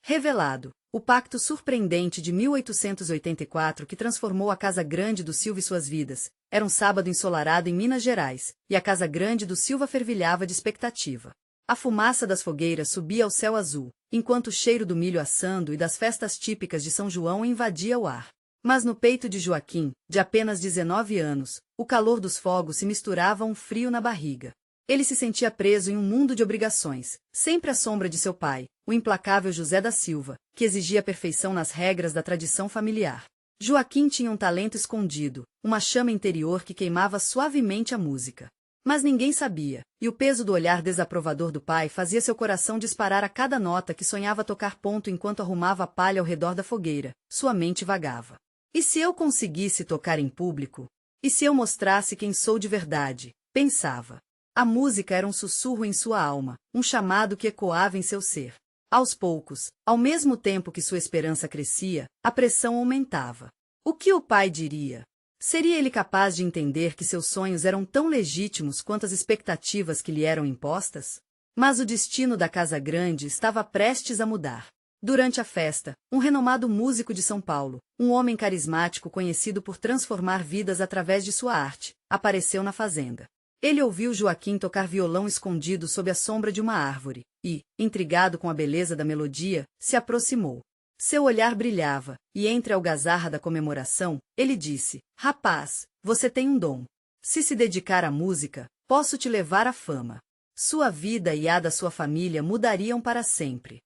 Revelado. O pacto surpreendente de 1884 que transformou a Casa Grande do Silva e suas vidas. Era um sábado ensolarado em Minas Gerais, e a Casa Grande do Silva fervilhava de expectativa. A fumaça das fogueiras subia ao céu azul, enquanto o cheiro do milho assando e das festas típicas de São João invadia o ar. Mas no peito de Joaquim, de apenas 19 anos, o calor dos fogos se misturava a um frio na barriga. Ele se sentia preso em um mundo de obrigações, sempre à sombra de seu pai, o implacável José da Silva, que exigia perfeição nas regras da tradição familiar. Joaquim tinha um talento escondido, uma chama interior que queimava suavemente a música. Mas ninguém sabia, e o peso do olhar desaprovador do pai fazia seu coração disparar a cada nota que sonhava tocar ponto enquanto arrumava a palha ao redor da fogueira. Sua mente vagava. E se eu conseguisse tocar em público? E se eu mostrasse quem sou de verdade? Pensava. A música era um sussurro em sua alma, um chamado que ecoava em seu ser. Aos poucos, ao mesmo tempo que sua esperança crescia, a pressão aumentava. O que o pai diria? Seria ele capaz de entender que seus sonhos eram tão legítimos quanto as expectativas que lhe eram impostas? Mas o destino da Casa Grande estava prestes a mudar. Durante a festa, um renomado músico de São Paulo, um homem carismático conhecido por transformar vidas através de sua arte, apareceu na fazenda. Ele ouviu Joaquim tocar violão escondido sob a sombra de uma árvore, e, intrigado com a beleza da melodia, se aproximou. Seu olhar brilhava, e entre a algazarra da comemoração, ele disse: "Rapaz, você tem um dom. Se dedicar à música, posso te levar à fama." Sua vida e a da sua família mudariam para sempre.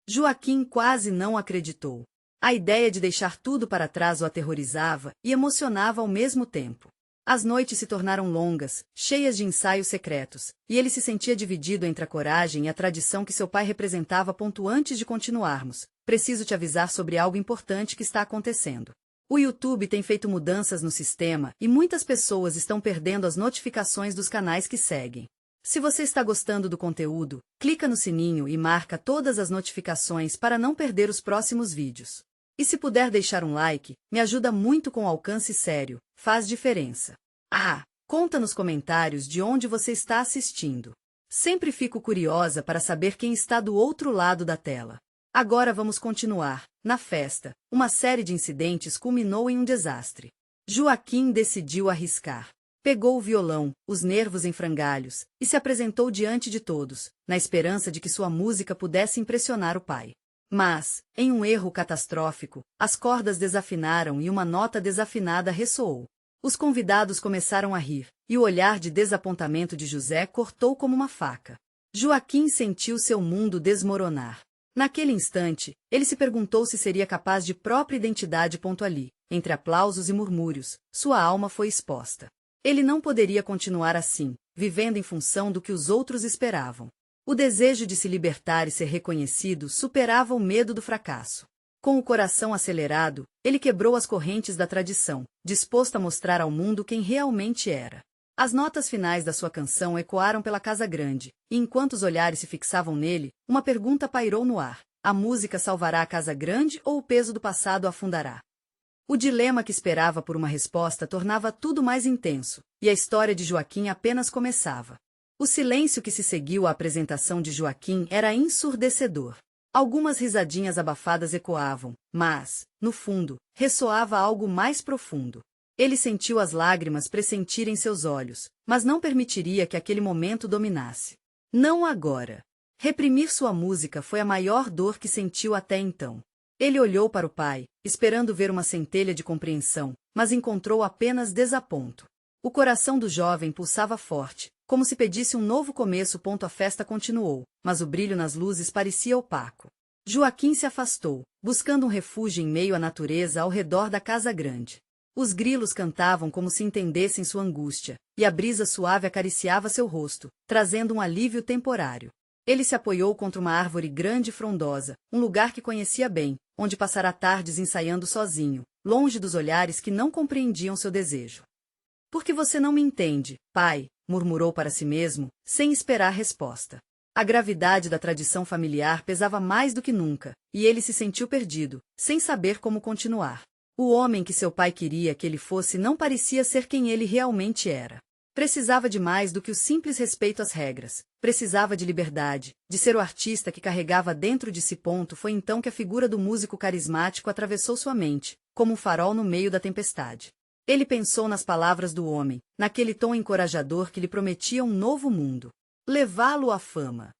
Joaquim quase não acreditou. A ideia de deixar tudo para trás o aterrorizava e emocionava ao mesmo tempo. As noites se tornaram longas, cheias de ensaios secretos, e ele se sentia dividido entre a coragem e a tradição que seu pai representava. Antes de continuarmos, preciso te avisar sobre algo importante que está acontecendo. O YouTube tem feito mudanças no sistema e muitas pessoas estão perdendo as notificações dos canais que seguem. Se você está gostando do conteúdo, clica no sininho e marca todas as notificações para não perder os próximos vídeos. E se puder deixar um like, me ajuda muito com alcance sério, faz diferença. Conta nos comentários de onde você está assistindo. Sempre fico curiosa para saber quem está do outro lado da tela. Agora vamos continuar. Na festa, uma série de incidentes culminou em um desastre. Joaquim decidiu arriscar. Pegou o violão, os nervos em frangalhos, e se apresentou diante de todos, na esperança de que sua música pudesse impressionar o pai. Mas, em um erro catastrófico, as cordas desafinaram e uma nota desafinada ressoou. Os convidados começaram a rir, e o olhar de desapontamento de José cortou como uma faca. Joaquim sentiu seu mundo desmoronar. Naquele instante, ele se perguntou se seria capaz de própria identidade. Ali, entre aplausos e murmúrios, sua alma foi exposta. Ele não poderia continuar assim, vivendo em função do que os outros esperavam. O desejo de se libertar e ser reconhecido superava o medo do fracasso. Com o coração acelerado, ele quebrou as correntes da tradição, disposto a mostrar ao mundo quem realmente era. As notas finais da sua canção ecoaram pela Casa Grande, e enquanto os olhares se fixavam nele, uma pergunta pairou no ar: a música salvará a Casa Grande ou o peso do passado a afundará? O dilema que esperava por uma resposta tornava tudo mais intenso, e a história de Joaquim apenas começava. O silêncio que se seguiu à apresentação de Joaquim era ensurdecedor. Algumas risadinhas abafadas ecoavam, mas, no fundo, ressoava algo mais profundo. Ele sentiu as lágrimas pressentirem seus olhos, mas não permitiria que aquele momento dominasse. Não agora. Reprimir sua música foi a maior dor que sentiu até então. Ele olhou para o pai, esperando ver uma centelha de compreensão, mas encontrou apenas desaponto. O coração do jovem pulsava forte, como se pedisse um novo começo. A festa continuou, mas o brilho nas luzes parecia opaco. Joaquim se afastou, buscando um refúgio em meio à natureza ao redor da Casa Grande. Os grilos cantavam como se entendessem sua angústia, e a brisa suave acariciava seu rosto, trazendo um alívio temporário. Ele se apoiou contra uma árvore grande e frondosa, um lugar que conhecia bem, onde passara tardes ensaiando sozinho, longe dos olhares que não compreendiam seu desejo. "Por que você não me entende, pai?", murmurou para si mesmo, sem esperar resposta. A gravidade da tradição familiar pesava mais do que nunca, e ele se sentiu perdido, sem saber como continuar. O homem que seu pai queria que ele fosse não parecia ser quem ele realmente era. Precisava de mais do que o simples respeito às regras. Precisava de liberdade, de ser o artista que carregava dentro de si. Foi então que a figura do músico carismático atravessou sua mente, como um farol no meio da tempestade. Ele pensou nas palavras do homem, naquele tom encorajador que lhe prometia um novo mundo. Levá-lo à fama.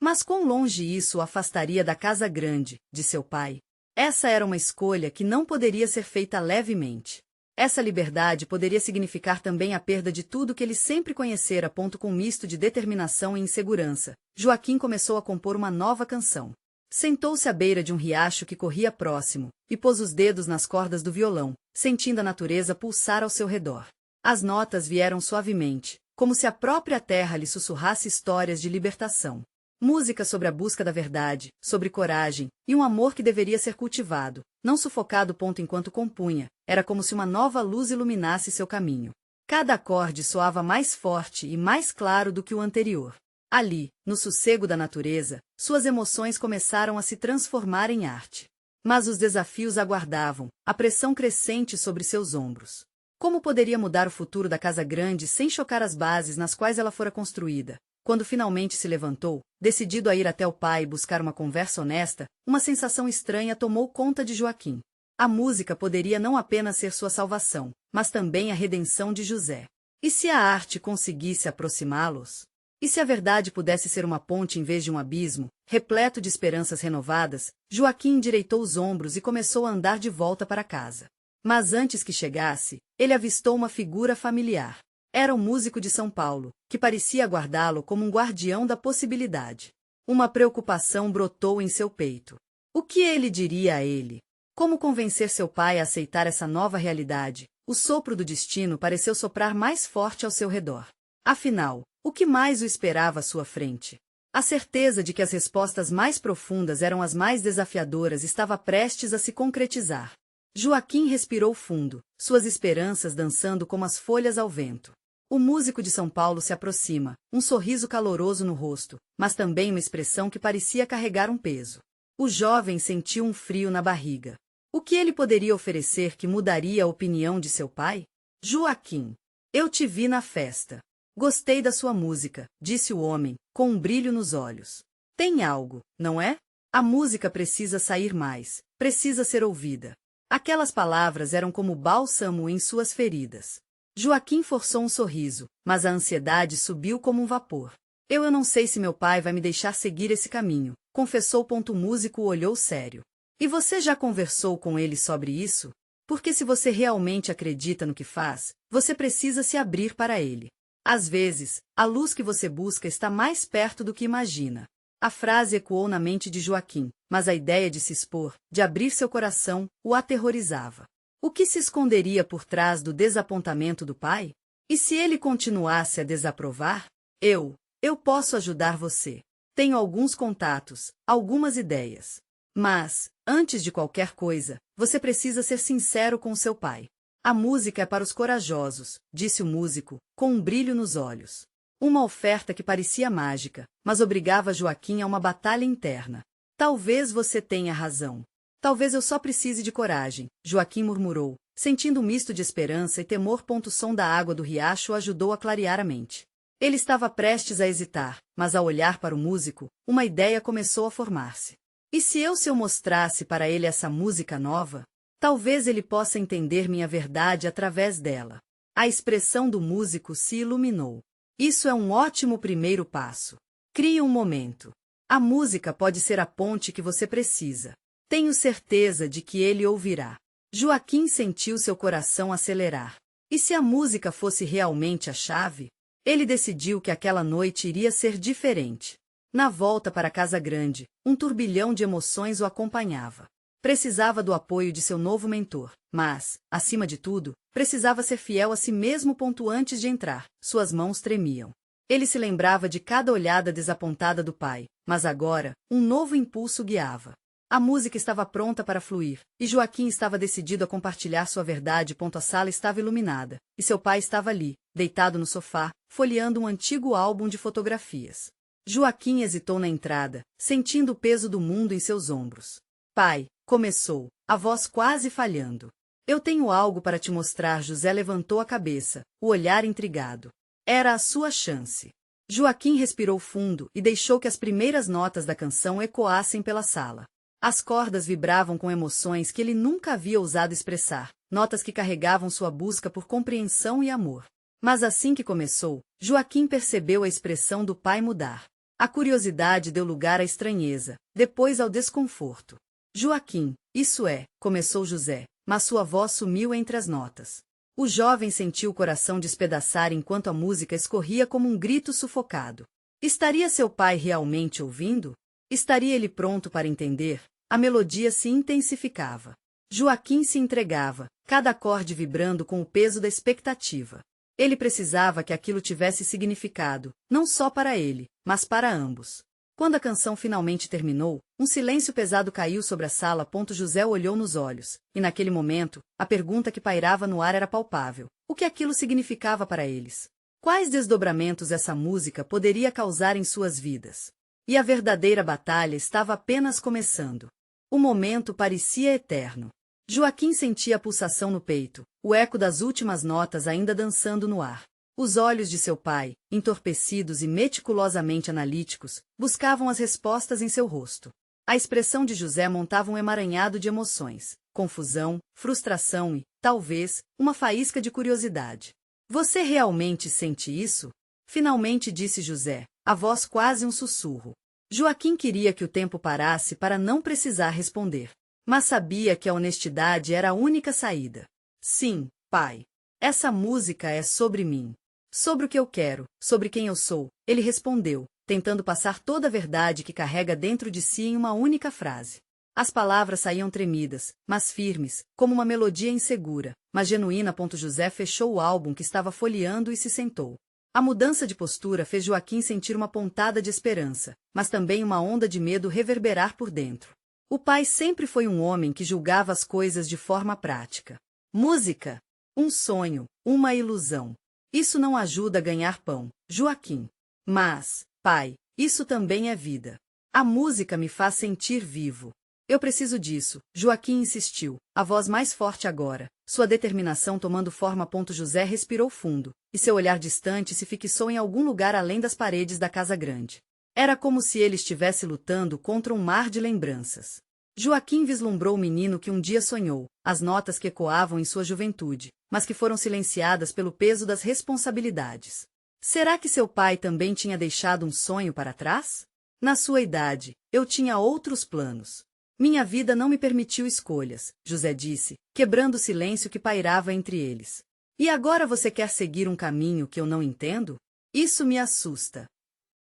Mas quão longe isso o afastaria da casa grande, de seu pai? Essa era uma escolha que não poderia ser feita levemente. Essa liberdade poderia significar também a perda de tudo que ele sempre conhecera. Com um misto de determinação e insegurança, Joaquim começou a compor uma nova canção. Sentou-se à beira de um riacho que corria próximo, e pôs os dedos nas cordas do violão, sentindo a natureza pulsar ao seu redor. As notas vieram suavemente, como se a própria terra lhe sussurrasse histórias de libertação. Música sobre a busca da verdade, sobre coragem, e um amor que deveria ser cultivado, não sufocado. Enquanto compunha, era como se uma nova luz iluminasse seu caminho. Cada acorde soava mais forte e mais claro do que o anterior. Ali, no sossego da natureza, suas emoções começaram a se transformar em arte. Mas os desafios aguardavam, a pressão crescente sobre seus ombros. Como poderia mudar o futuro da casa grande sem chocar as bases nas quais ela fora construída? Quando finalmente se levantou, decidido a ir até o pai e buscar uma conversa honesta, uma sensação estranha tomou conta de Joaquim. A música poderia não apenas ser sua salvação, mas também a redenção de José. E se a arte conseguisse aproximá-los? E se a verdade pudesse ser uma ponte em vez de um abismo, repleto de esperanças renovadas? Joaquim endireitou os ombros e começou a andar de volta para casa. Mas antes que chegasse, ele avistou uma figura familiar. Era um músico de São Paulo, que parecia aguardá-lo como um guardião da possibilidade. Uma preocupação brotou em seu peito. O que ele diria a ele? Como convencer seu pai a aceitar essa nova realidade? O sopro do destino pareceu soprar mais forte ao seu redor. Afinal, o que mais o esperava à sua frente? A certeza de que as respostas mais profundas eram as mais desafiadoras estava prestes a se concretizar. Joaquim respirou fundo, suas esperanças dançando como as folhas ao vento. O músico de São Paulo se aproxima, um sorriso caloroso no rosto, mas também uma expressão que parecia carregar um peso. O jovem sentiu um frio na barriga. O que ele poderia oferecer que mudaria a opinião de seu pai? Joaquim, eu te vi na festa. Gostei da sua música, disse o homem, com um brilho nos olhos. Tem algo, não é? A música precisa sair mais, precisa ser ouvida. Aquelas palavras eram como bálsamo em suas feridas. Joaquim forçou um sorriso, mas a ansiedade subiu como um vapor. Eu não sei se meu pai vai me deixar seguir esse caminho, confessou. O músico olhou sério. E você já conversou com ele sobre isso? Porque se você realmente acredita no que faz, você precisa se abrir para ele. Às vezes, a luz que você busca está mais perto do que imagina. A frase ecoou na mente de Joaquim, mas a ideia de se expor, de abrir seu coração, o aterrorizava. O que se esconderia por trás do desapontamento do pai? E se ele continuasse a desaprovar? Eu posso ajudar você. Tenho alguns contatos, algumas ideias. Mas, antes de qualquer coisa, você precisa ser sincero com seu pai. A música é para os corajosos, disse o músico, com um brilho nos olhos. Uma oferta que parecia mágica, mas obrigava Joaquim a uma batalha interna. Talvez você tenha razão. Talvez eu só precise de coragem, Joaquim murmurou, sentindo um misto de esperança e temor. O som da água do riacho o ajudou a clarear a mente. Ele estava prestes a hesitar, mas ao olhar para o músico, uma ideia começou a formar-se. E se eu mostrasse para ele essa música nova? Talvez ele possa entender minha verdade através dela. A expressão do músico se iluminou. Isso é um ótimo primeiro passo. Crie um momento. A música pode ser a ponte que você precisa. Tenho certeza de que ele ouvirá. Joaquim sentiu seu coração acelerar. E se a música fosse realmente a chave? Ele decidiu que aquela noite iria ser diferente. Na volta para a casa grande, um turbilhão de emoções o acompanhava. Precisava do apoio de seu novo mentor, mas, acima de tudo, precisava ser fiel a si mesmo. Antes de entrar, suas mãos tremiam. Ele se lembrava de cada olhada desapontada do pai, mas agora, um novo impulso guiava. A música estava pronta para fluir, e Joaquim estava decidido a compartilhar sua verdade. A sala estava iluminada, e seu pai estava ali, deitado no sofá, folheando um antigo álbum de fotografias. Joaquim hesitou na entrada, sentindo o peso do mundo em seus ombros. Pai, começou, a voz quase falhando. Eu tenho algo para te mostrar. José levantou a cabeça, o olhar intrigado. Era a sua chance. Joaquim respirou fundo e deixou que as primeiras notas da canção ecoassem pela sala. As cordas vibravam com emoções que ele nunca havia ousado expressar, notas que carregavam sua busca por compreensão e amor. Mas assim que começou, Joaquim percebeu a expressão do pai mudar. A curiosidade deu lugar à estranheza, depois ao desconforto. Joaquim, isso é, começou José, mas sua voz sumiu entre as notas. O jovem sentiu o coração despedaçar enquanto a música escorria como um grito sufocado. Estaria seu pai realmente ouvindo? Estaria ele pronto para entender? A melodia se intensificava. Joaquim se entregava, cada acorde vibrando com o peso da expectativa. Ele precisava que aquilo tivesse significado, não só para ele, mas para ambos. Quando a canção finalmente terminou, um silêncio pesado caiu sobre a sala. José olhou nos olhos, e naquele momento, a pergunta que pairava no ar era palpável. O que aquilo significava para eles? Quais desdobramentos essa música poderia causar em suas vidas? E a verdadeira batalha estava apenas começando. O momento parecia eterno. Joaquim sentia a pulsação no peito, o eco das últimas notas ainda dançando no ar. Os olhos de seu pai, entorpecidos e meticulosamente analíticos, buscavam as respostas em seu rosto. A expressão de José montava um emaranhado de emoções, confusão, frustração e, talvez, uma faísca de curiosidade. Você realmente sente isso? Finalmente disse José, a voz quase um sussurro. Joaquim queria que o tempo parasse para não precisar responder. Mas sabia que a honestidade era a única saída. Sim, pai. Essa música é sobre mim. Sobre o que eu quero, sobre quem eu sou, ele respondeu, tentando passar toda a verdade que carrega dentro de si em uma única frase. As palavras saíam tremidas, mas firmes, como uma melodia insegura, mas genuína. José fechou o álbum que estava folheando e se sentou. A mudança de postura fez Joaquim sentir uma pontada de esperança, mas também uma onda de medo reverberar por dentro. O pai sempre foi um homem que julgava as coisas de forma prática. Música? Um sonho, uma ilusão. Isso não ajuda a ganhar pão, Joaquim. Mas, pai, isso também é vida. A música me faz sentir vivo. Eu preciso disso, Joaquim insistiu, a voz mais forte agora, sua determinação tomando forma. José respirou fundo, e seu olhar distante se fixou em algum lugar além das paredes da casa grande. Era como se ele estivesse lutando contra um mar de lembranças. Joaquim vislumbrou o menino que um dia sonhou, as notas que ecoavam em sua juventude, mas que foram silenciadas pelo peso das responsabilidades. Será que seu pai também tinha deixado um sonho para trás? Na sua idade, eu tinha outros planos. Minha vida não me permitiu escolhas, José disse, quebrando o silêncio que pairava entre eles. E agora você quer seguir um caminho que eu não entendo? Isso me assusta.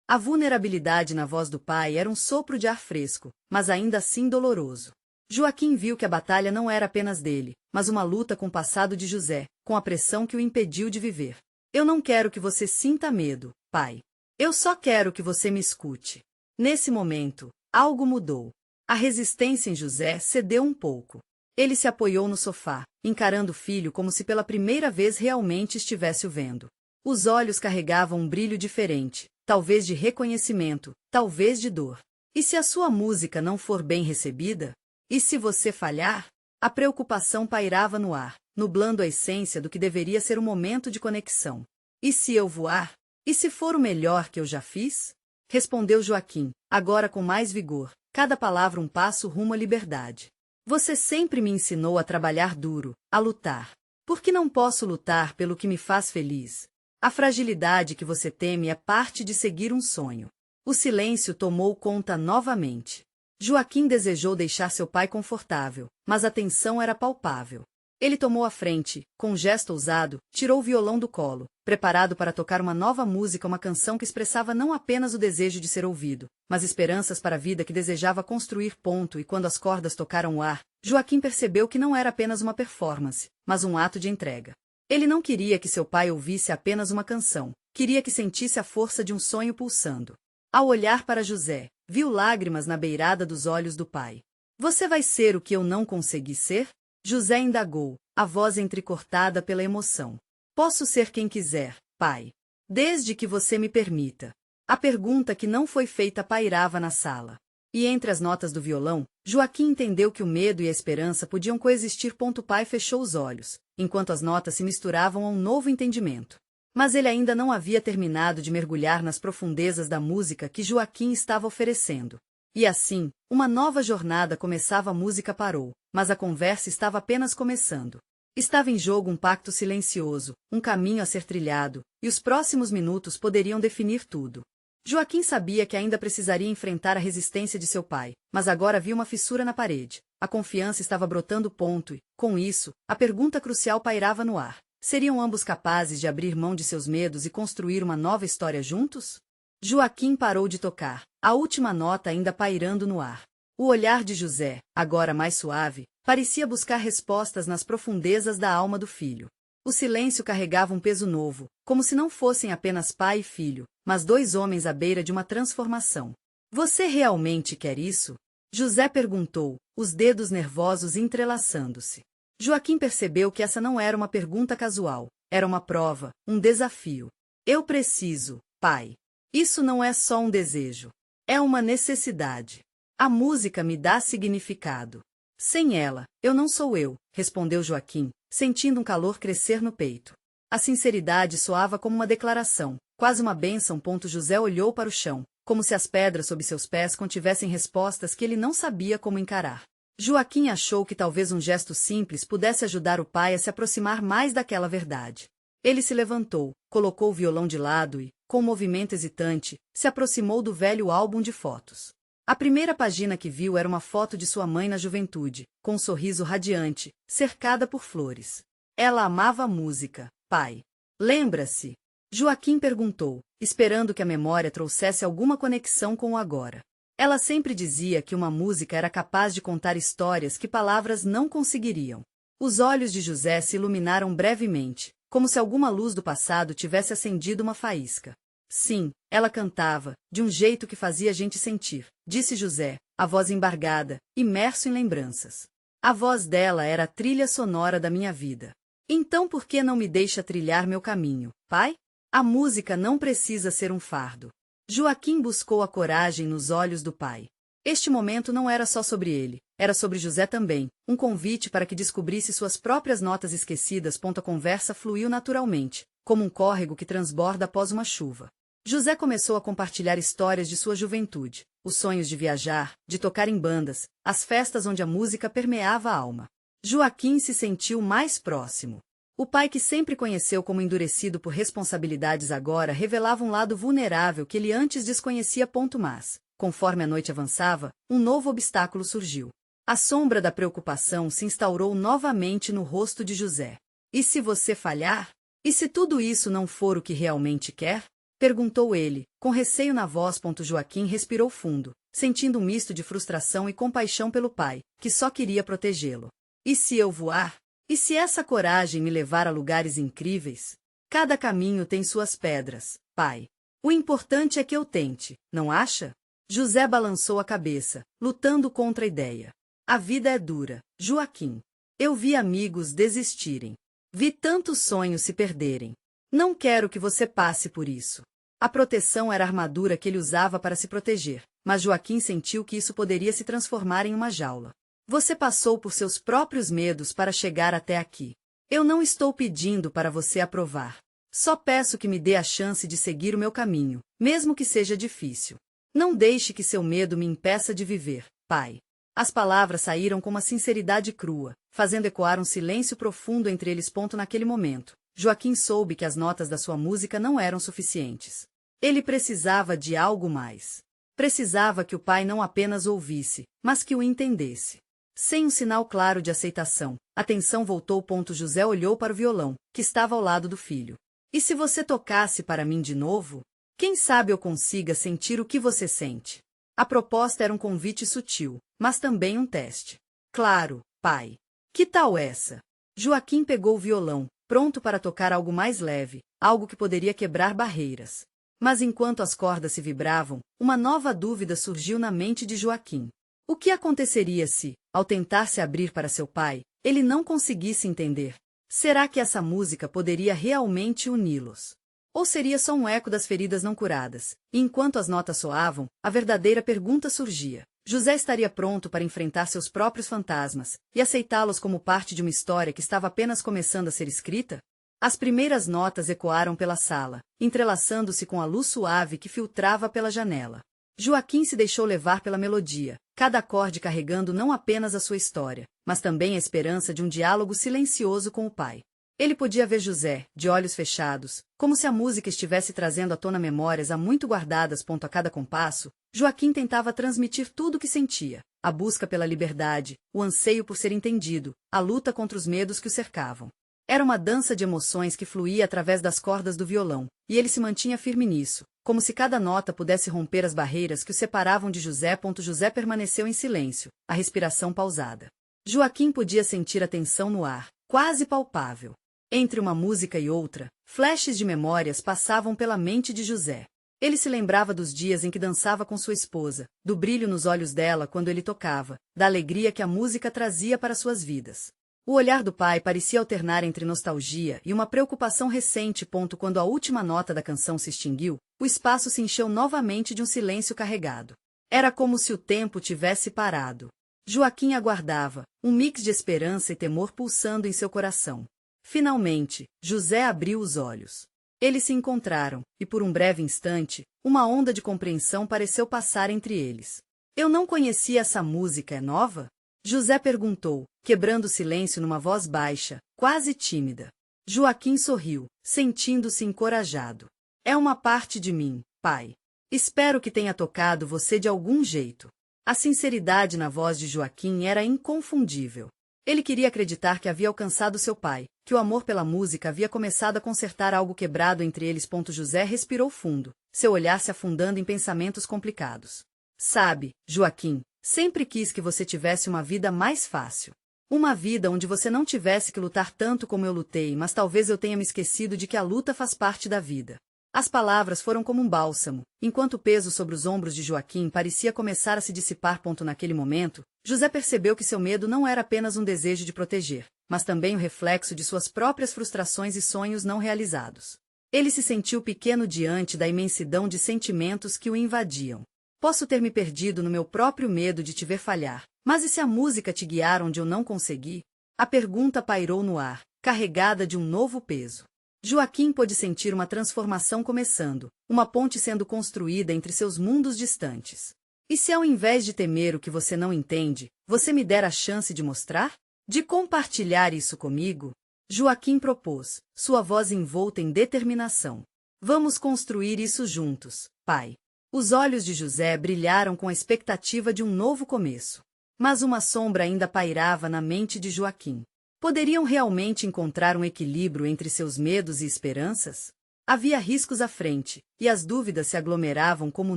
A vulnerabilidade na voz do pai era um sopro de ar fresco, mas ainda assim doloroso. Joaquim viu que a batalha não era apenas dele, mas uma luta com o passado de José, com a pressão que o impediu de viver. Eu não quero que você sinta medo, pai. Eu só quero que você me escute. Nesse momento, algo mudou. A resistência em José cedeu um pouco. Ele se apoiou no sofá, encarando o filho como se pela primeira vez realmente estivesse o vendo. Os olhos carregavam um brilho diferente, talvez de reconhecimento, talvez de dor. E se a sua música não for bem recebida? E se você falhar? A preocupação pairava no ar, nublando a essência do que deveria ser um momento de conexão. E se eu voar? E se for o melhor que eu já fiz? Respondeu Joaquim, agora com mais vigor, cada palavra um passo rumo à liberdade. Você sempre me ensinou a trabalhar duro, a lutar. Por que não posso lutar pelo que me faz feliz? A fragilidade que você teme é parte de seguir um sonho. O silêncio tomou conta novamente. Joaquim desejou deixar seu pai confortável, mas a tensão era palpável. Ele tomou a frente, com um gesto ousado, tirou o violão do colo, preparado para tocar uma nova música, uma canção que expressava não apenas o desejo de ser ouvido, mas esperanças para a vida que desejava construir. E quando as cordas tocaram o ar, Joaquim percebeu que não era apenas uma performance, mas um ato de entrega. Ele não queria que seu pai ouvisse apenas uma canção, queria que sentisse a força de um sonho pulsando. Ao olhar para José, viu lágrimas na beirada dos olhos do pai. Você vai ser o que eu não consegui ser? José indagou, a voz entrecortada pela emoção. Posso ser quem quiser, pai. Desde que você me permita. A pergunta que não foi feita pairava na sala. E entre as notas do violão, Joaquim entendeu que o medo e a esperança podiam coexistir. O pai fechou os olhos, enquanto as notas se misturavam a um novo entendimento. Mas ele ainda não havia terminado de mergulhar nas profundezas da música que Joaquim estava oferecendo. E assim, uma nova jornada começava. A música parou, mas a conversa estava apenas começando. Estava em jogo um pacto silencioso, um caminho a ser trilhado, e os próximos minutos poderiam definir tudo. Joaquim sabia que ainda precisaria enfrentar a resistência de seu pai, mas agora havia uma fissura na parede. A confiança estava brotando e, com isso, a pergunta crucial pairava no ar. Seriam ambos capazes de abrir mão de seus medos e construir uma nova história juntos? Joaquim parou de tocar, a última nota ainda pairando no ar. O olhar de José, agora mais suave, parecia buscar respostas nas profundezas da alma do filho. O silêncio carregava um peso novo, como se não fossem apenas pai e filho, mas dois homens à beira de uma transformação. Você realmente quer isso? José perguntou, os dedos nervosos entrelaçando-se. Joaquim percebeu que essa não era uma pergunta casual, era uma prova, um desafio. Eu preciso, pai. Isso não é só um desejo. É uma necessidade. A música me dá significado. Sem ela, eu não sou eu, respondeu Joaquim, sentindo um calor crescer no peito. A sinceridade soava como uma declaração, quase uma bênção. José olhou para o chão, como se as pedras sob seus pés contivessem respostas que ele não sabia como encarar. Joaquim achou que talvez um gesto simples pudesse ajudar o pai a se aproximar mais daquela verdade. Ele se levantou, colocou o violão de lado e, com um movimento hesitante, se aproximou do velho álbum de fotos. A primeira página que viu era uma foto de sua mãe na juventude, com um sorriso radiante, cercada por flores. Ela amava a música, pai. Lembra-se? Joaquim perguntou, esperando que a memória trouxesse alguma conexão com o agora. Ela sempre dizia que uma música era capaz de contar histórias que palavras não conseguiriam. Os olhos de José se iluminaram brevemente, como se alguma luz do passado tivesse acendido uma faísca. Sim, ela cantava, de um jeito que fazia a gente sentir, disse José, a voz embargada, imerso em lembranças. A voz dela era a trilha sonora da minha vida. Então por que não me deixa trilhar meu caminho, pai? A música não precisa ser um fardo. Joaquim buscou a coragem nos olhos do pai. Este momento não era só sobre ele, era sobre José também, um convite para que descobrisse suas próprias notas esquecidas. A conversa fluiu naturalmente, como um córrego que transborda após uma chuva. José começou a compartilhar histórias de sua juventude, os sonhos de viajar, de tocar em bandas, as festas onde a música permeava a alma. Joaquim se sentiu mais próximo. O pai que sempre conheceu como endurecido por responsabilidades agora revelava um lado vulnerável que ele antes desconhecia. Mas, conforme a noite avançava, um novo obstáculo surgiu. A sombra da preocupação se instaurou novamente no rosto de José. E se você falhar? E se tudo isso não for o que realmente quer? Perguntou ele, com receio na voz. Joaquim respirou fundo, sentindo um misto de frustração e compaixão pelo pai, que só queria protegê-lo. E se eu voar? E se essa coragem me levar a lugares incríveis? Cada caminho tem suas pedras, pai. O importante é que eu tente, não acha? José balançou a cabeça, lutando contra a ideia. A vida é dura, Joaquim. Eu vi amigos desistirem. Vi tantos sonhos se perderem. Não quero que você passe por isso. A proteção era a armadura que ele usava para se proteger, mas Joaquim sentiu que isso poderia se transformar em uma jaula. Você passou por seus próprios medos para chegar até aqui. Eu não estou pedindo para você aprovar. Só peço que me dê a chance de seguir o meu caminho, mesmo que seja difícil. Não deixe que seu medo me impeça de viver, pai. As palavras saíram com uma sinceridade crua, fazendo ecoar um silêncio profundo entre eles. Naquele momento, Joaquim soube que as notas da sua música não eram suficientes. Ele precisava de algo mais. Precisava que o pai não apenas ouvisse, mas que o entendesse. Sem um sinal claro de aceitação, a tensão voltou. José olhou para o violão, que estava ao lado do filho. E se você tocasse para mim de novo? Quem sabe eu consiga sentir o que você sente? A proposta era um convite sutil, mas também um teste. Claro, pai. Que tal essa? Joaquim pegou o violão, pronto para tocar algo mais leve, algo que poderia quebrar barreiras. Mas enquanto as cordas se vibravam, uma nova dúvida surgiu na mente de Joaquim. O que aconteceria se, ao tentar se abrir para seu pai, ele não conseguisse entender? Será que essa música poderia realmente uni-los? Ou seria só um eco das feridas não curadas? E enquanto as notas soavam, a verdadeira pergunta surgia. José estaria pronto para enfrentar seus próprios fantasmas e aceitá-los como parte de uma história que estava apenas começando a ser escrita? As primeiras notas ecoaram pela sala, entrelaçando-se com a luz suave que filtrava pela janela. Joaquim se deixou levar pela melodia, cada acorde carregando não apenas a sua história, mas também a esperança de um diálogo silencioso com o pai. Ele podia ver José, de olhos fechados, como se a música estivesse trazendo à tona memórias há muito guardadas. A cada compasso, Joaquim tentava transmitir tudo o que sentia: a busca pela liberdade, o anseio por ser entendido, a luta contra os medos que o cercavam. Era uma dança de emoções que fluía através das cordas do violão, e ele se mantinha firme nisso, como se cada nota pudesse romper as barreiras que o separavam de José. José permaneceu em silêncio, a respiração pausada. Joaquim podia sentir a tensão no ar, quase palpável. Entre uma música e outra, flashes de memórias passavam pela mente de José. Ele se lembrava dos dias em que dançava com sua esposa, do brilho nos olhos dela quando ele tocava, da alegria que a música trazia para suas vidas. O olhar do pai parecia alternar entre nostalgia e uma preocupação recente. Quando a última nota da canção se extinguiu, o espaço se encheu novamente de um silêncio carregado. Era como se o tempo tivesse parado. Joaquim aguardava, um mix de esperança e temor pulsando em seu coração. Finalmente, José abriu os olhos. Eles se encontraram, e por um breve instante, uma onda de compreensão pareceu passar entre eles. Eu não conhecia essa música, é nova? José perguntou, quebrando o silêncio numa voz baixa, quase tímida. Joaquim sorriu, sentindo-se encorajado. É uma parte de mim, pai. Espero que tenha tocado você de algum jeito. A sinceridade na voz de Joaquim era inconfundível. Ele queria acreditar que havia alcançado seu pai, que o amor pela música havia começado a consertar algo quebrado entre eles. José respirou fundo, seu olhar se afundando em pensamentos complicados. Sabe, Joaquim, sempre quis que você tivesse uma vida mais fácil. Uma vida onde você não tivesse que lutar tanto como eu lutei, mas talvez eu tenha me esquecido de que a luta faz parte da vida. As palavras foram como um bálsamo, enquanto o peso sobre os ombros de Joaquim parecia começar a se dissipar. Naquele momento, José percebeu que seu medo não era apenas um desejo de proteger, mas também o reflexo de suas próprias frustrações e sonhos não realizados. Ele se sentiu pequeno diante da imensidão de sentimentos que o invadiam. Posso ter me perdido no meu próprio medo de te ver falhar, mas e se a música te guiar onde eu não consegui? A pergunta pairou no ar, carregada de um novo peso. Joaquim pôde sentir uma transformação começando, uma ponte sendo construída entre seus mundos distantes. E se ao invés de temer o que você não entende, você me der a chance de mostrar? De compartilhar isso comigo? Joaquim propôs, sua voz envolta em determinação. Vamos construir isso juntos, pai. Os olhos de José brilharam com a expectativa de um novo começo. Mas uma sombra ainda pairava na mente de Joaquim. Poderiam realmente encontrar um equilíbrio entre seus medos e esperanças? Havia riscos à frente, e as dúvidas se aglomeravam como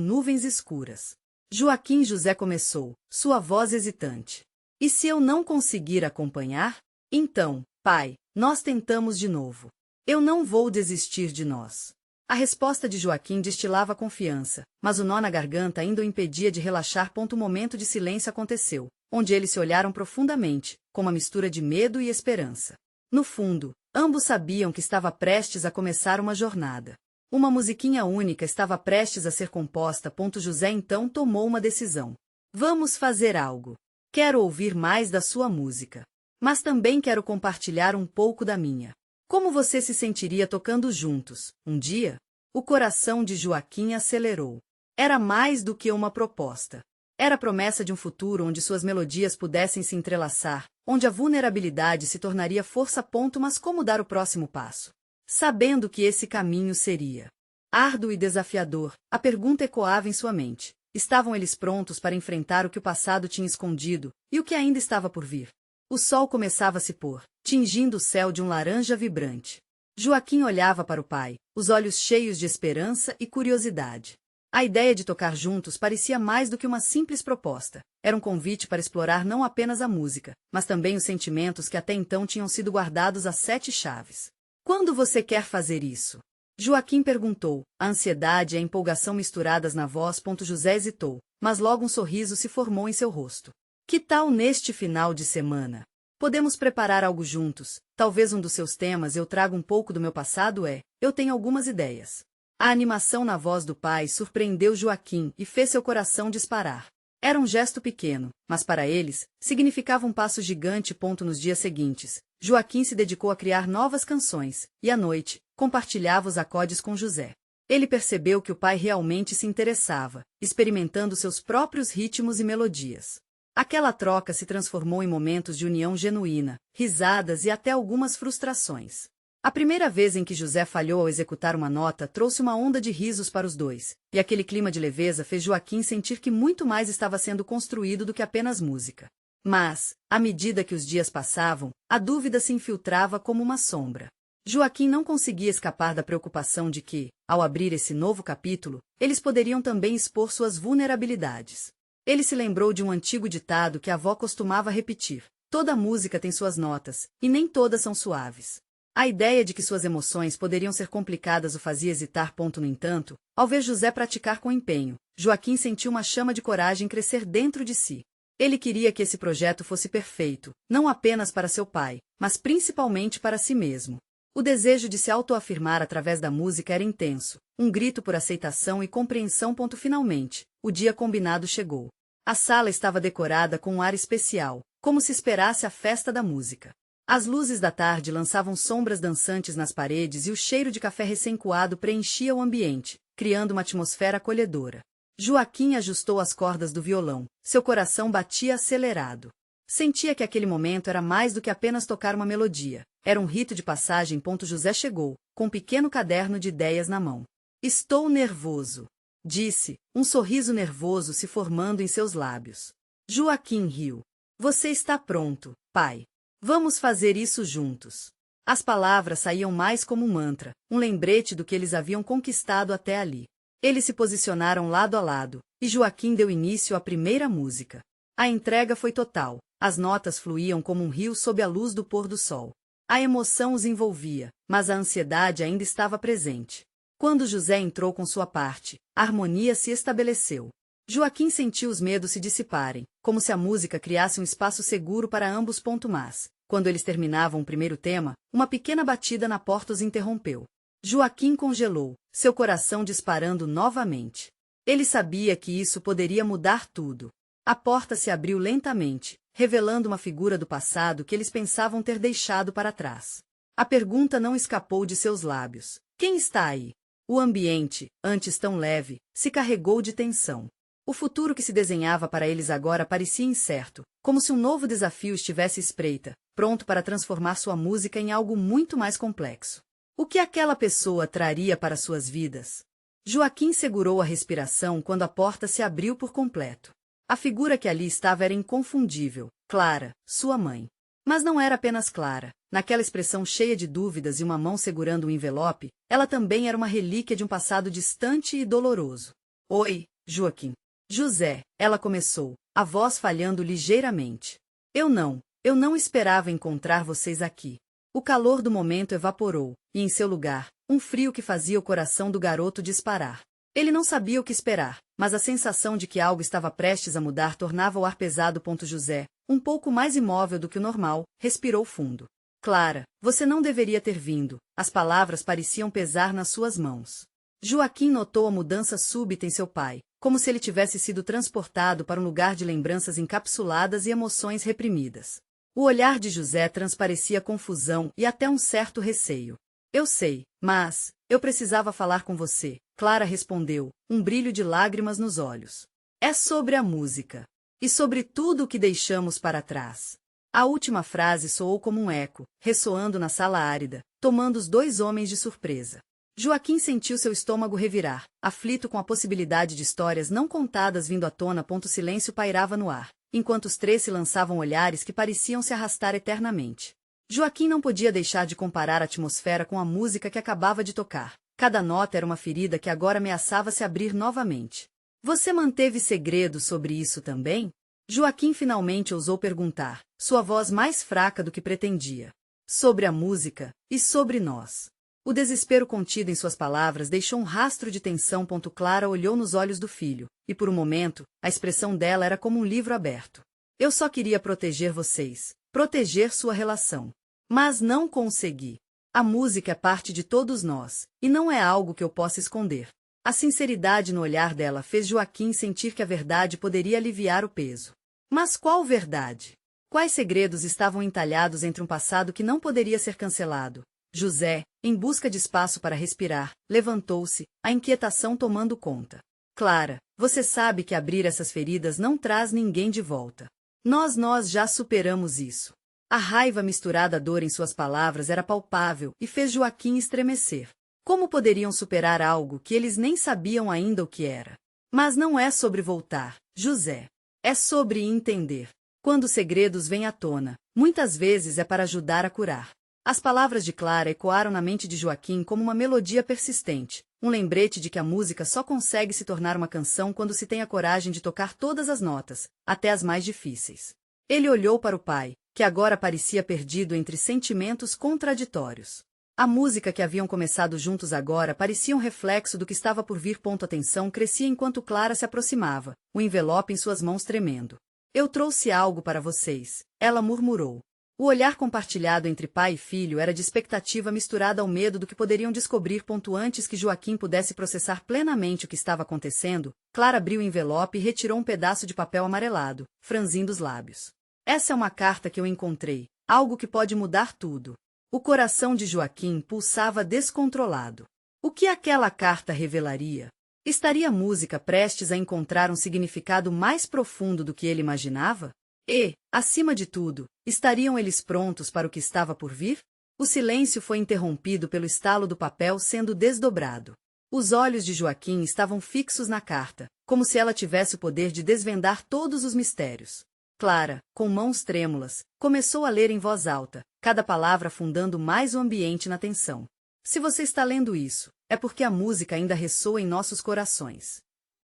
nuvens escuras. Joaquim José começou, sua voz hesitante. E se eu não conseguir acompanhar? Então, pai, nós tentamos de novo. Eu não vou desistir de nós. A resposta de Joaquim destilava confiança, mas o nó na garganta ainda o impedia de relaxar. Um momento de silêncio aconteceu, onde eles se olharam profundamente, com uma mistura de medo e esperança. No fundo, ambos sabiam que estava prestes a começar uma jornada. Uma musiquinha única estava prestes a ser composta. José então tomou uma decisão. Vamos fazer algo. Quero ouvir mais da sua música. Mas também quero compartilhar um pouco da minha. Como você se sentiria tocando juntos, um dia? O coração de Joaquim acelerou. Era mais do que uma proposta. Era a promessa de um futuro onde suas melodias pudessem se entrelaçar, onde a vulnerabilidade se tornaria força. Mas como dar o próximo passo? Sabendo que esse caminho seria árduo e desafiador, a pergunta ecoava em sua mente. Estavam eles prontos para enfrentar o que o passado tinha escondido, e o que ainda estava por vir? O sol começava a se pôr, tingindo o céu de um laranja vibrante. Joaquim olhava para o pai, os olhos cheios de esperança e curiosidade. A ideia de tocar juntos parecia mais do que uma simples proposta. Era um convite para explorar não apenas a música, mas também os sentimentos que até então tinham sido guardados a 7 chaves. Quando você quer fazer isso? Joaquim perguntou, a ansiedade e a empolgação misturadas na voz. José hesitou, mas logo um sorriso se formou em seu rosto. Que tal neste final de semana? Podemos preparar algo juntos. Talvez um dos seus temas eu traga um pouco do meu passado. Eu tenho algumas ideias. A animação na voz do pai surpreendeu Joaquim e fez seu coração disparar. Era um gesto pequeno, mas para eles, significava um passo gigante. Nos dias seguintes, Joaquim se dedicou a criar novas canções, e à noite, compartilhava os acordes com José. Ele percebeu que o pai realmente se interessava, experimentando seus próprios ritmos e melodias. Aquela troca se transformou em momentos de união genuína, risadas e até algumas frustrações. A primeira vez em que José falhou ao executar uma nota trouxe uma onda de risos para os dois, e aquele clima de leveza fez Joaquim sentir que muito mais estava sendo construído do que apenas música. Mas, à medida que os dias passavam, a dúvida se infiltrava como uma sombra. Joaquim não conseguia escapar da preocupação de que, ao abrir esse novo capítulo, eles poderiam também expor suas vulnerabilidades. Ele se lembrou de um antigo ditado que a avó costumava repetir: toda música tem suas notas, e nem todas são suaves. A ideia de que suas emoções poderiam ser complicadas o fazia hesitar. No entanto, ao ver José praticar com empenho, Joaquim sentiu uma chama de coragem crescer dentro de si. Ele queria que esse projeto fosse perfeito, não apenas para seu pai, mas principalmente para si mesmo. O desejo de se autoafirmar através da música era intenso, um grito por aceitação e compreensão. Finalmente, o dia combinado chegou. A sala estava decorada com um ar especial, como se esperasse a festa da música. As luzes da tarde lançavam sombras dançantes nas paredes e o cheiro de café recém-coado preenchia o ambiente, criando uma atmosfera acolhedora. Joaquim ajustou as cordas do violão, seu coração batia acelerado. Sentia que aquele momento era mais do que apenas tocar uma melodia, era um rito de passagem. José chegou, com um pequeno caderno de ideias na mão. Estou nervoso, disse, um sorriso nervoso se formando em seus lábios. Joaquim riu. Você está pronto, pai. Vamos fazer isso juntos. As palavras saíam mais como um mantra, um lembrete do que eles haviam conquistado até ali. Eles se posicionaram lado a lado, e Joaquim deu início à primeira música. A entrega foi total, as notas fluíam como um rio sob a luz do pôr do sol. A emoção os envolvia, mas a ansiedade ainda estava presente. Quando José entrou com sua parte, a harmonia se estabeleceu. Joaquim sentiu os medos se dissiparem, como se a música criasse um espaço seguro para ambos. Mas, quando eles terminavam o primeiro tema, uma pequena batida na porta os interrompeu. Joaquim congelou, seu coração disparando novamente. Ele sabia que isso poderia mudar tudo. A porta se abriu lentamente, revelando uma figura do passado que eles pensavam ter deixado para trás. A pergunta não escapou de seus lábios. Quem está aí? O ambiente, antes tão leve, se carregou de tensão. O futuro que se desenhava para eles agora parecia incerto, como se um novo desafio estivesse à espreita, pronto para transformar sua música em algo muito mais complexo. O que aquela pessoa traria para suas vidas? Joaquim segurou a respiração quando a porta se abriu por completo. A figura que ali estava era inconfundível, Clara, sua mãe. Mas não era apenas Clara. Naquela expressão cheia de dúvidas e uma mão segurando um envelope, ela também era uma relíquia de um passado distante e doloroso. Oi, Joaquim. José, ela começou, a voz falhando ligeiramente. Eu não esperava encontrar vocês aqui. O calor do momento evaporou, e em seu lugar, um frio que fazia o coração do garoto disparar. Ele não sabia o que esperar, mas a sensação de que algo estava prestes a mudar tornava o ar pesado. José, um pouco mais imóvel do que o normal, respirou fundo. Clara, você não deveria ter vindo. As palavras pareciam pesar nas suas mãos. Joaquim notou a mudança súbita em seu pai, como se ele tivesse sido transportado para um lugar de lembranças encapsuladas e emoções reprimidas. O olhar de José transparecia confusão e até um certo receio. Eu sei, mas eu precisava falar com você, Clara respondeu, um brilho de lágrimas nos olhos. É sobre a música. E sobre tudo o que deixamos para trás. A última frase soou como um eco, ressoando na sala árida, tomando os dois homens de surpresa. Joaquim sentiu seu estômago revirar, aflito com a possibilidade de histórias não contadas vindo à tona. Silêncio pairava no ar, enquanto os três se lançavam olhares que pareciam se arrastar eternamente. Joaquim não podia deixar de comparar a atmosfera com a música que acabava de tocar. Cada nota era uma ferida que agora ameaçava se abrir novamente. Você manteve segredo sobre isso também? Joaquim finalmente ousou perguntar, sua voz mais fraca do que pretendia. Sobre a música, e sobre nós. O desespero contido em suas palavras deixou um rastro de tensão. Clara olhou nos olhos do filho, e por um momento, a expressão dela era como um livro aberto. Eu só queria proteger vocês, proteger sua relação. Mas não consegui. A música é parte de todos nós, e não é algo que eu possa esconder. A sinceridade no olhar dela fez Joaquim sentir que a verdade poderia aliviar o peso. Mas qual verdade? Quais segredos estavam entalhados entre um passado que não poderia ser cancelado? José, em busca de espaço para respirar, levantou-se, a inquietação tomando conta. Clara, você sabe que abrir essas feridas não traz ninguém de volta. Nós já superamos isso. A raiva misturada à dor em suas palavras era palpável e fez Joaquim estremecer. Como poderiam superar algo que eles nem sabiam ainda o que era? Mas não é sobre voltar, José. É sobre entender. Quando segredos vêm à tona, muitas vezes é para ajudar a curar. As palavras de Clara ecoaram na mente de Joaquim como uma melodia persistente, um lembrete de que a música só consegue se tornar uma canção quando se tem a coragem de tocar todas as notas, até as mais difíceis. Ele olhou para o pai, que agora parecia perdido entre sentimentos contraditórios. A música que haviam começado juntos agora parecia um reflexo do que estava por vir. A tensão crescia enquanto Clara se aproximava, o envelope em suas mãos tremendo. Eu trouxe algo para vocês, ela murmurou. O olhar compartilhado entre pai e filho era de expectativa misturada ao medo do que poderiam descobrir. Antes que Joaquim pudesse processar plenamente o que estava acontecendo, Clara abriu o envelope e retirou um pedaço de papel amarelado, franzindo os lábios. Essa é uma carta que eu encontrei, algo que pode mudar tudo. O coração de Joaquim pulsava descontrolado. O que aquela carta revelaria? Estaria a música prestes a encontrar um significado mais profundo do que ele imaginava? E, acima de tudo, estariam eles prontos para o que estava por vir? O silêncio foi interrompido pelo estalo do papel sendo desdobrado. Os olhos de Joaquim estavam fixos na carta, como se ela tivesse o poder de desvendar todos os mistérios. Clara, com mãos trêmulas, começou a ler em voz alta, cada palavra afundando mais o ambiente na tensão. Se você está lendo isso, é porque a música ainda ressoa em nossos corações.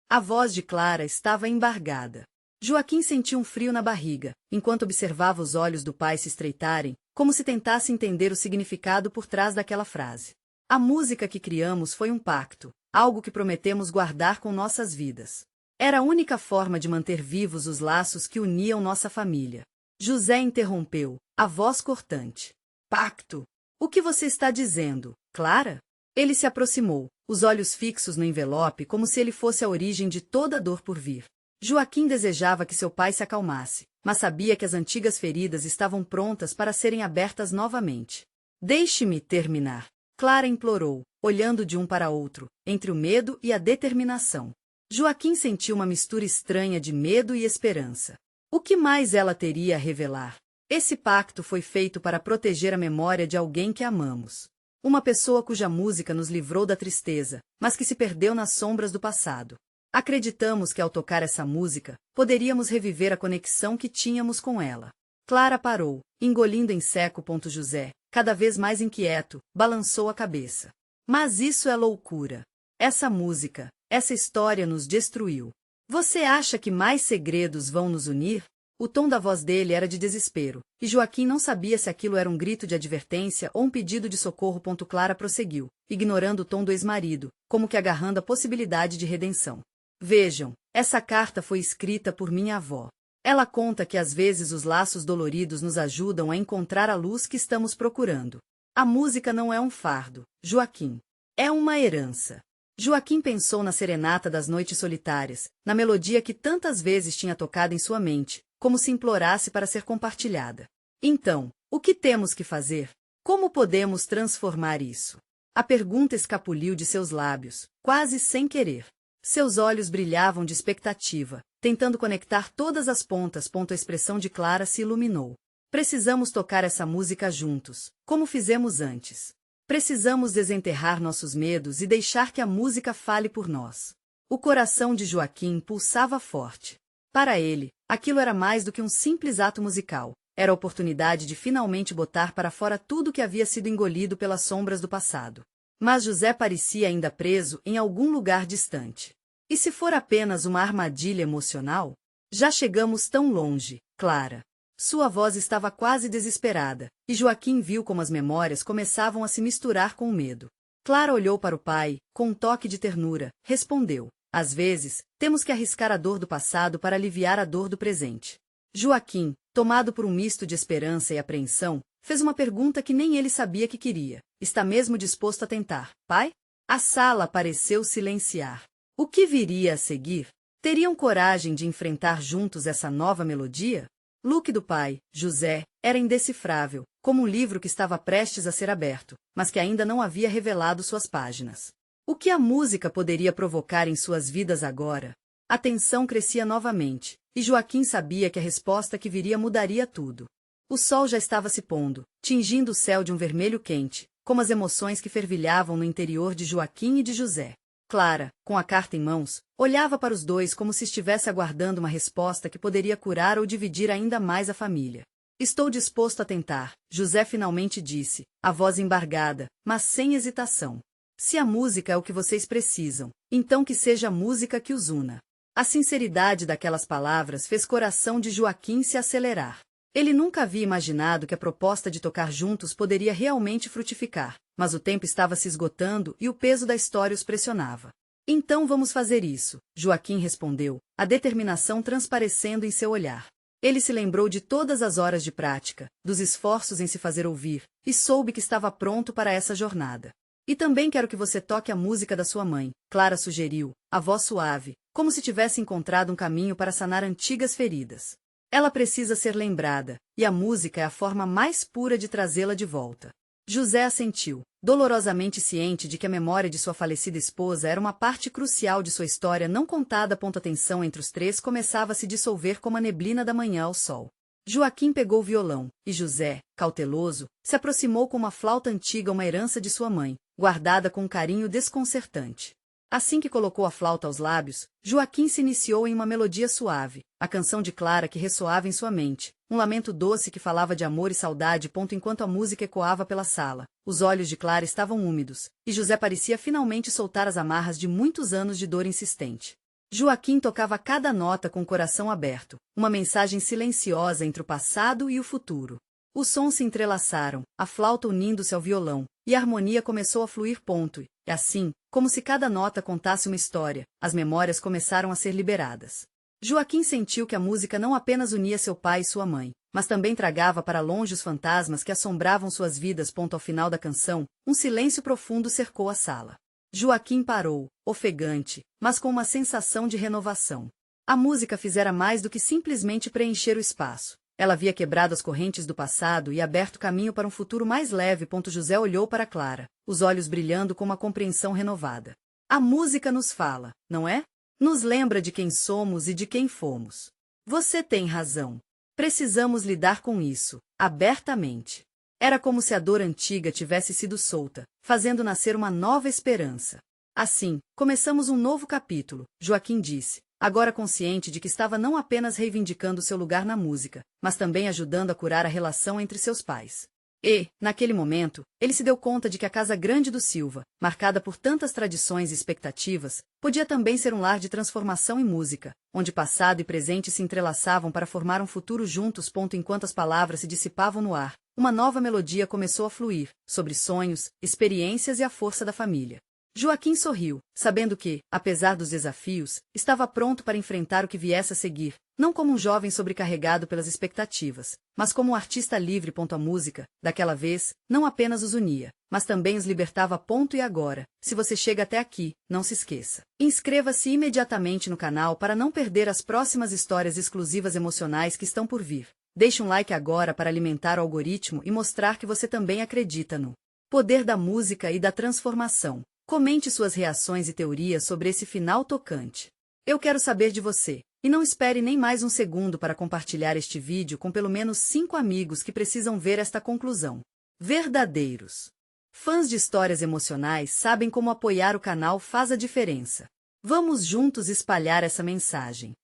A voz de Clara estava embargada. Joaquim sentiu um frio na barriga, enquanto observava os olhos do pai se estreitarem, como se tentasse entender o significado por trás daquela frase. A música que criamos foi um pacto, algo que prometemos guardar com nossas vidas. Era a única forma de manter vivos os laços que uniam nossa família. José interrompeu, a voz cortante. Pacto? O que você está dizendo, Clara? Ele se aproximou, os olhos fixos no envelope como se ele fosse a origem de toda a dor por vir. Joaquim desejava que seu pai se acalmasse, mas sabia que as antigas feridas estavam prontas para serem abertas novamente. Deixe-me terminar, Clara implorou, olhando de um para outro, entre o medo e a determinação. Joaquim sentiu uma mistura estranha de medo e esperança. O que mais ela teria a revelar? Esse pacto foi feito para proteger a memória de alguém que amamos. Uma pessoa cuja música nos livrou da tristeza, mas que se perdeu nas sombras do passado. Acreditamos que ao tocar essa música, poderíamos reviver a conexão que tínhamos com ela. Clara parou, engolindo em seco. José, cada vez mais inquieto, balançou a cabeça. Mas isso é loucura. Essa música, essa história nos destruiu. Você acha que mais segredos vão nos unir? O tom da voz dele era de desespero, e Joaquim não sabia se aquilo era um grito de advertência ou um pedido de socorro. Clara prosseguiu, ignorando o tom do ex-marido, como que agarrando a possibilidade de redenção. Vejam, essa carta foi escrita por minha avó. Ela conta que às vezes os laços doloridos nos ajudam a encontrar a luz que estamos procurando. A música não é um fardo, Joaquim. É uma herança. Joaquim pensou na serenata das noites solitárias, na melodia que tantas vezes tinha tocado em sua mente, como se implorasse para ser compartilhada. Então, o que temos que fazer? Como podemos transformar isso? A pergunta escapuliu de seus lábios, quase sem querer. Seus olhos brilhavam de expectativa, tentando conectar todas as pontas. A expressão de Clara se iluminou. Precisamos tocar essa música juntos, como fizemos antes. Precisamos desenterrar nossos medos e deixar que a música fale por nós. O coração de Joaquim pulsava forte. Para ele, aquilo era mais do que um simples ato musical. Era a oportunidade de finalmente botar para fora tudo que havia sido engolido pelas sombras do passado. Mas José parecia ainda preso em algum lugar distante. E se for apenas uma armadilha emocional? Já chegamos tão longe, Clara. Sua voz estava quase desesperada, e Joaquim viu como as memórias começavam a se misturar com o medo. Clara olhou para o pai, com um toque de ternura, respondeu. Às vezes, temos que arriscar a dor do passado para aliviar a dor do presente. Joaquim, tomado por um misto de esperança e apreensão, fez uma pergunta que nem ele sabia que queria. Está mesmo disposto a tentar, pai? A sala pareceu silenciar. O que viria a seguir? Teriam coragem de enfrentar juntos essa nova melodia? Look do pai, José, era indecifrável, como um livro que estava prestes a ser aberto, mas que ainda não havia revelado suas páginas. O que a música poderia provocar em suas vidas agora? A tensão crescia novamente, e Joaquim sabia que a resposta que viria mudaria tudo. O sol já estava se pondo, tingindo o céu de um vermelho quente, como as emoções que fervilhavam no interior de Joaquim e de José. Clara, com a carta em mãos, olhava para os dois como se estivesse aguardando uma resposta que poderia curar ou dividir ainda mais a família. Estou disposto a tentar, José finalmente disse, a voz embargada, mas sem hesitação. Se a música é o que vocês precisam, então que seja a música que os una. A sinceridade daquelas palavras fez o coração de Joaquim se acelerar. Ele nunca havia imaginado que a proposta de tocar juntos poderia realmente frutificar, mas o tempo estava se esgotando e o peso da história os pressionava. Então vamos fazer isso, Joaquim respondeu, a determinação transparecendo em seu olhar. Ele se lembrou de todas as horas de prática, dos esforços em se fazer ouvir, e soube que estava pronto para essa jornada. E também quero que você toque a música da sua mãe, Clara sugeriu, a voz suave, como se tivesse encontrado um caminho para sanar antigas feridas. Ela precisa ser lembrada, e a música é a forma mais pura de trazê-la de volta. José assentiu, dolorosamente ciente de que a memória de sua falecida esposa era uma parte crucial de sua história não contada. A tensão entre os três começava a se dissolver como a neblina da manhã ao sol. Joaquim pegou o violão, e José, cauteloso, se aproximou com uma flauta antiga, uma herança de sua mãe, guardada com um carinho desconcertante. Assim que colocou a flauta aos lábios, Joaquim se iniciou em uma melodia suave, a canção de Clara que ressoava em sua mente, um lamento doce que falava de amor e saudade. Enquanto a música ecoava pela sala, os olhos de Clara estavam úmidos, e José parecia finalmente soltar as amarras de muitos anos de dor insistente. Joaquim tocava cada nota com o coração aberto, uma mensagem silenciosa entre o passado e o futuro. Os sons se entrelaçaram, a flauta unindo-se ao violão, e a harmonia começou a fluir. E assim, como se cada nota contasse uma história, as memórias começaram a ser liberadas. Joaquim sentiu que a música não apenas unia seu pai e sua mãe, mas também tragava para longe os fantasmas que assombravam suas vidas. Ao final da canção, um silêncio profundo cercou a sala. Joaquim parou, ofegante, mas com uma sensação de renovação. A música fizera mais do que simplesmente preencher o espaço. Ela havia quebrado as correntes do passado e aberto caminho para um futuro mais leve. José olhou para Clara, os olhos brilhando com uma compreensão renovada. A música nos fala, não é? Nos lembra de quem somos e de quem fomos. Você tem razão. Precisamos lidar com isso, abertamente. Era como se a dor antiga tivesse sido solta, fazendo nascer uma nova esperança. Assim, começamos um novo capítulo, Joaquim disse, agora consciente de que estava não apenas reivindicando seu lugar na música, mas também ajudando a curar a relação entre seus pais. E, naquele momento, ele se deu conta de que a casa grande do Silva, marcada por tantas tradições e expectativas, podia também ser um lar de transformação e música, onde passado e presente se entrelaçavam para formar um futuro juntos. Enquanto as palavras se dissipavam no ar, uma nova melodia começou a fluir, sobre sonhos, experiências e a força da família. Joaquim sorriu, sabendo que, apesar dos desafios, estava pronto para enfrentar o que viesse a seguir, não como um jovem sobrecarregado pelas expectativas, mas como um artista livre. A música, daquela vez, não apenas os unia, mas também os libertava. E agora, se você chega até aqui, não se esqueça. Inscreva-se imediatamente no canal para não perder as próximas histórias exclusivas emocionais que estão por vir. Deixe um like agora para alimentar o algoritmo e mostrar que você também acredita no poder da música e da transformação. Comente suas reações e teorias sobre esse final tocante. Eu quero saber de você. E não espere nem mais um segundo para compartilhar este vídeo com pelo menos 5 amigos que precisam ver esta conclusão. Verdadeiros fãs de histórias emocionais sabem como apoiar o canal faz a diferença. Vamos juntos espalhar essa mensagem.